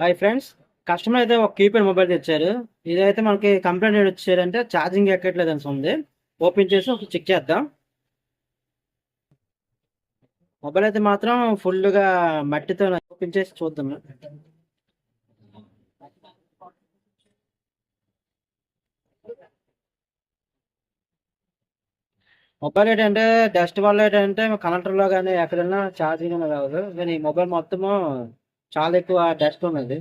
Hi friends. Customer అయితే ఒక keypad mobile తెచ్చారు. ఇదైతే మనకి కంప్లైంట్ ఏది వచ్చారంటే ఛార్జింగ్ ఎక్కట్లేదు అని ఉంది. ఓపెన్ చేసి ఒక చెక్ చేద్దాం. మొబైల్ అయితే మాత్రం ఫుల్గా మట్టితో ఓపెన్ చేసి చూద్దాం. మొబైల్ ఏంటంటే డస్ట్ వల్ల ఏంటంటే కనెక్టర్లో కానీ ఎక్కడైనా ఛార్జింగ్ అనేది రాదు. కానీ ఈ మొబైల్ మొత్తము చాలా ఎక్కువ డస్ట్ ఉన్నది.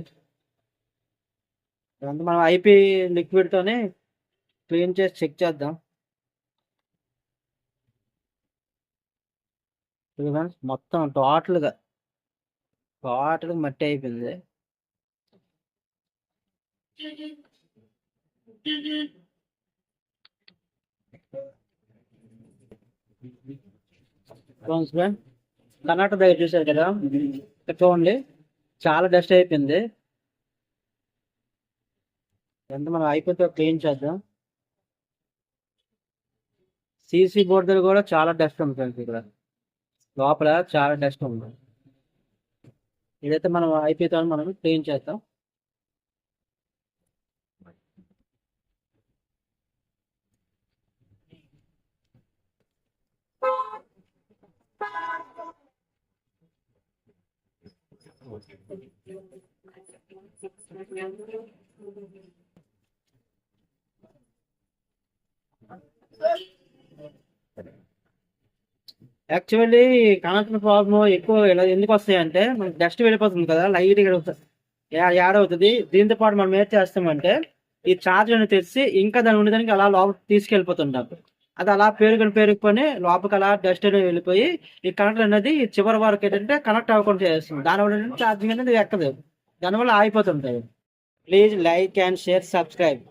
ఇదంతా మనం ఐపీ లిక్విడ్తోనే క్లీన్ చేసి చెక్ చేద్దాం. చూడండి, మొత్తం టోటల్గా మట్టి అయిపోయింది. కర్ణాటక దగ్గర చూసారు కదా, ఇక్కడ చూడండి చాలా డస్ట్ అయిపోయింది. ఎంత మనం అయిపోతే క్లీన్ చేద్దాం. సీసీ బోర్డు దగ్గర కూడా చాలా డస్ట్ ఉంది ఫ్రెండ్స్. ఇక్కడ లోపల చాలా డస్ట్ ఉంది. ఇదైతే మనం అయిపోతే మనం క్లీన్ చేద్దాం. యాక్చువల్లీ కనెక్షన్ ప్రాబ్లమ్ ఎక్కువ ఇలా ఎందుకు వస్తాయి అంటే, మనకి డస్ట్ వెళ్ళిపోతుంది కదా, లైట్ యాడ్ అవుతుంది. దీంతో పాటు మనం ఏం చేస్తామంటే ఈ ఛార్జ్ అనేది తెచ్చి ఇంకా దాని ఉండడానికి అలా లోపల తీసుకెళ్ళిపోతుంటాం. అది అలా పేరుకొని లోపలికి అలా డస్ట్ అనేది వెళ్ళిపోయి ఈ కనెక్టర్ అనేది చివరి వరకు ఏంటంటే కనెక్ట్ అవ్వకుండా చేస్తుంది. దానివల్ల ఛార్జింగ్ అనేది ఎక్కదు, దానివల్ల ఆగిపోతుంటాయి. Please like and share, subscribe.